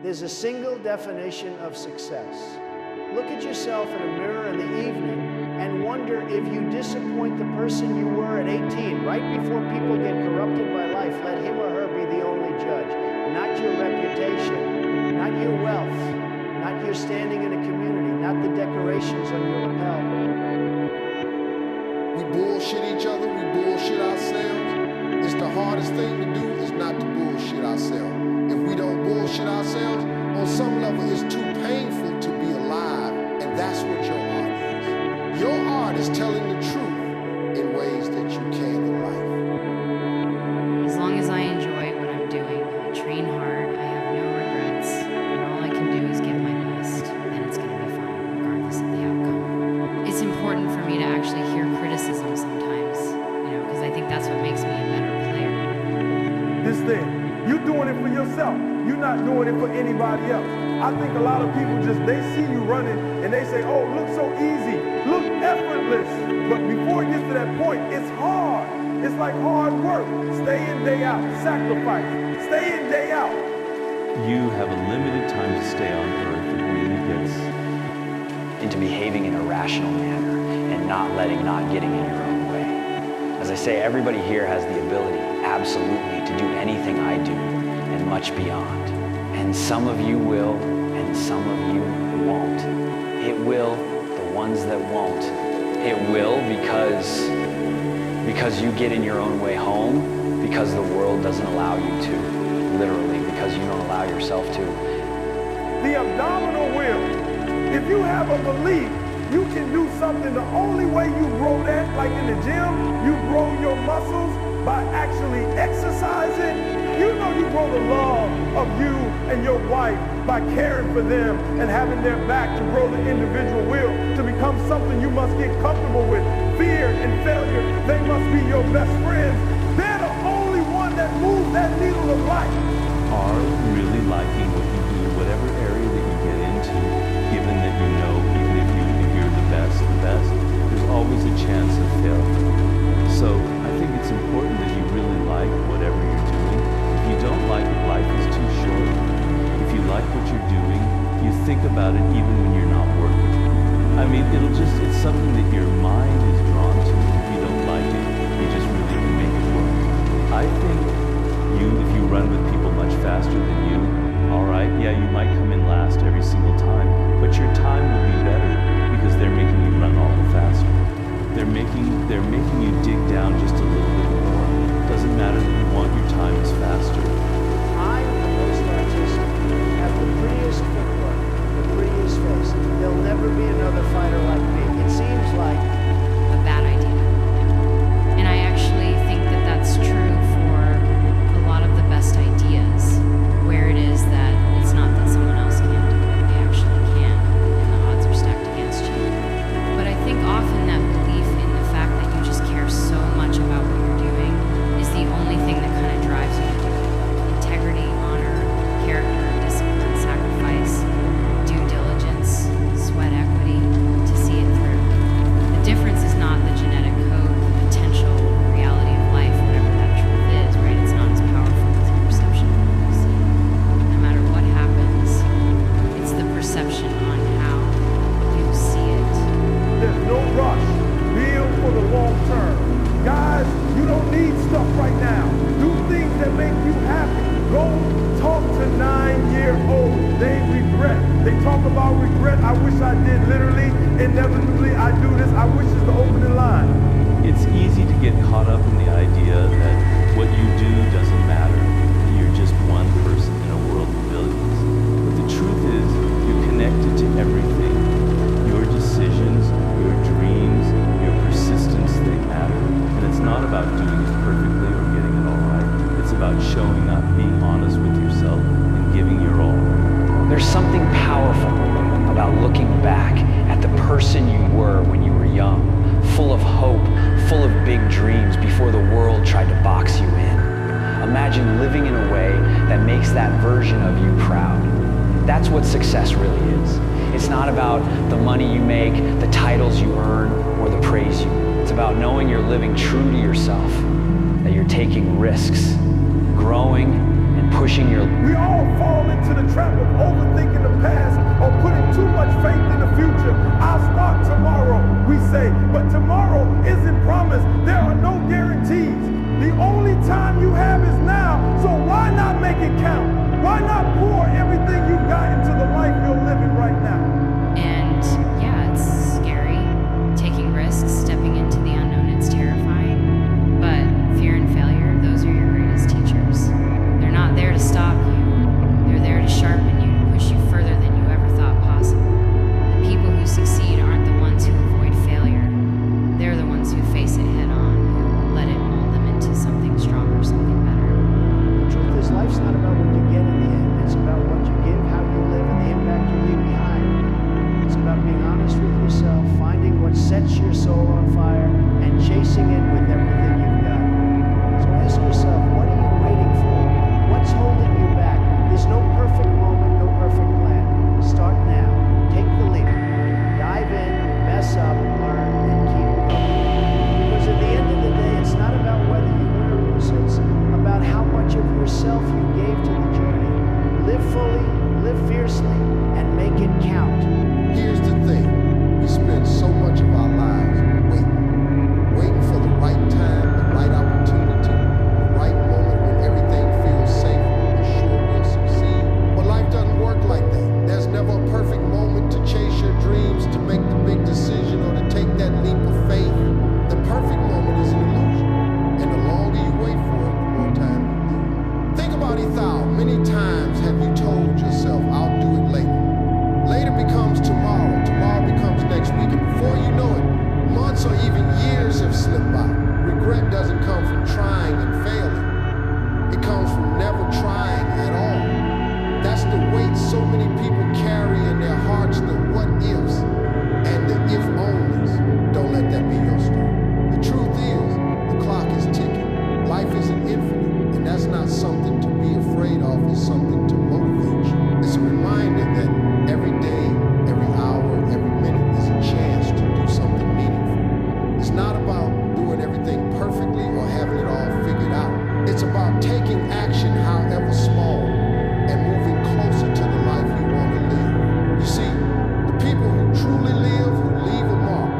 There's a single definition of success. Look at yourself in a mirror in the evening and wonder if you disappoint the person you were at 18. Right before people get corrupted by life, let him or her be the only judge. Not your reputation, not your wealth, not your standing in a community, not the decorations on your lapel. We bullshit each other, we bullshit ourselves. It's the hardest thing to do is not to bullshit ourselves. If we don't bullshit ourselves, on some level it's too painful to be alive, and that's what your art is. Your art is telling the truth in ways that you can in life. As long as I enjoy what I'm doing, I train hard, I have no regrets, and all I can do is give my best, then it's going to be fine, regardless of the outcome. It's important for me to actually hear criticism sometimes, because I think that's what makes me a better player. This thing, you doing it for yourself. You're not doing it for anybody else. I think a lot of people they see you running and they say, oh, look so easy, look effortless. But before it gets to that point, it's hard. It's like hard work. Day in, day out, sacrifice. Stay in, day out. You have a limited time to stay on earth. It really gets into behaving in a rational manner and not getting in your own way. As I say, everybody here has the ability, absolutely, to do anything I do and much beyond. And some of you will, and some of you won't. It will, the ones that won't. It will because you get in your own way home, because the world doesn't allow you to, literally, because you don't allow yourself to. The abdominal will. If you have a belief, you can do something. The only way you grow that, like in the gym, you grow your muscles by actually exercising. You know you grow the love of you and your wife by caring for them and having their back to grow the individual will to become something you must get comfortable with. Fear and failure, they must be your best friends. They're the only one that moves that needle of life. Are really liking what you do, whatever area that you get into, given that you know, even if you're the best, there's always a chance of failure. So I think it's important that you really like whatever you're doing. If you don't like it, life is too short. If you like what you're doing, you think about it even when you're not working. I mean, it's something that your mind is drawn to. If you don't like it, you just really can make it work. I think if you run with people much faster than you, all right, yeah, you might come in last every single time, but your time will be better because they're making you run all the faster. They're making you dig down just a little bit more. Doesn't matter that you want your time is faster. I'm the most artistic, have the prettiest footwork, the prettiest face. There'll never be another fighter like me. It seems like a bad idea. And I actually think that that's true for a lot of the best ideas, where it is that it's not that someone else can't do it, they actually can, and the odds are stacked against you. But I think often that belief in the fact that you just care so much about what you're doing is the only thing that kind of drives you to do it. Integrity, honor, character, discipline, sacrifice, due diligence, sweat equity, to see it through. The difference is not the genetic code, the potential reality of life, whatever that truth is, right? It's not as powerful as your perception of what you see. No matter what happens, it's the perception on how you see it. There's no rush. Build for the long term. Guys, you don't need stuff right now. Do things that make you happy. Go talk to 9-year-olds. They regret. They talk about regret. I wish I did. Literally, inevitably, I do this. I wish is the opening line. It's easy to get caught up in the idea that what you do doesn't matter. You're just one person in a world of billions. But the truth is, you're connected to everything. Your decisions, your dreams, your persistence, they matter. And it's not about doing it perfectly or getting it all right. It's about showing up, being honest with yourself, and giving your all. There's something powerful about looking back at the person you were when you were young, full of hope, full of big dreams before the world tried to box you in. Imagine living in a way that makes that version of you proud. That's what success really is. It's not about the money you make, the titles you earn, or the praise you. It's about knowing you're living true to yourself, that you're taking risks, growing, and pushing your... We all fall into the trap of overthinking the past or putting too much faith in the future. I'll start tomorrow, we say, but tomorrow isn't promised. There are no guarantees. The only time you have is now, so why not make it count? Why not pour everything you've got into the life you're living right now? And yeah, it's scary. Taking risks, stepping into the unknown, it's terrifying. But fear and failure, those are your greatest teachers. They're not there to stop you. They're there to sharpen you, to push you further than you ever thought possible. The people who succeed aren't the ones who avoid failure. They're the ones who face it head on, who let it mold them into something stronger, something better. The truth is, life's not about what you get in the end. It's about what you give, how you live, and the impact you leave behind. It's about being honest with yourself, finding what sets your soul on fire, and chasing it with everything you've got. So ask yourself, what are you waiting for? What's holding you back? There's no perfect moment, no perfect plan. Start now. Take the leap. Dive in, mess up, learn, and keep going. Because at the end of the day, it's not about whether you win or lose. It's about how much of yourself you gave to the journey. Live fully, live fiercely, and make it count. Here's the thing. We spend so much of our lives waiting for the right time, the right opportunity, the right moment when everything feels safe and we're sure we'll succeed. But life doesn't work like that. There's never a perfect moment to chase your dreams, to make the big decision, or to take that leap of faith. The perfect moment is an illusion. And the longer you wait for it, the more time you lose. Think about it, Thou. Many times have you told yourself, I'll do it later. Later becomes tomorrow. Tomorrow becomes next week. And before you know it, months or even years have slipped by. Regret doesn't come from trying and failing. It comes from never trying at all. That's the weight so many people carry in their hearts, the what ifs and the if onlys. Don't let that be your story. The truth is, the clock is ticking. Life isn't infinite, and that's not something to be afraid of. It's something to motivate you. It's a reminder that every day, every hour, every minute is a chance to do something meaningful. It's not about doing everything perfectly or having it all figured out. It's about taking action, however small, and moving closer to the life you want to live. You see, the people who truly live, who leave a mark,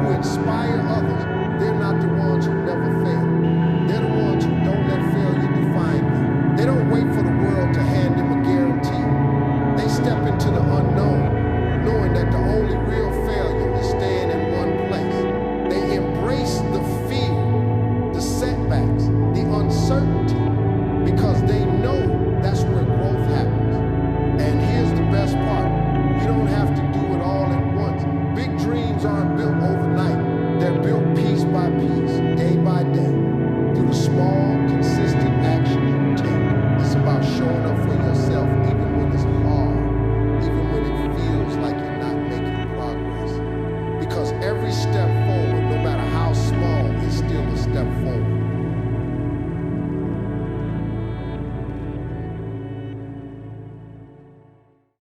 who inspire others, they're not the ones who never fail. They're the ones who don't let failure define them. They don't wait for the world to hand them a guarantee. They step into the unknown, knowing that the only real failure is staying in one place. They embrace the fear, the setbacks, the uncertainty, because they know that's where growth happens. And here's the best part. You don't have to do it all at once. Big dreams aren't built overnight. They're built piece by piece, day by day.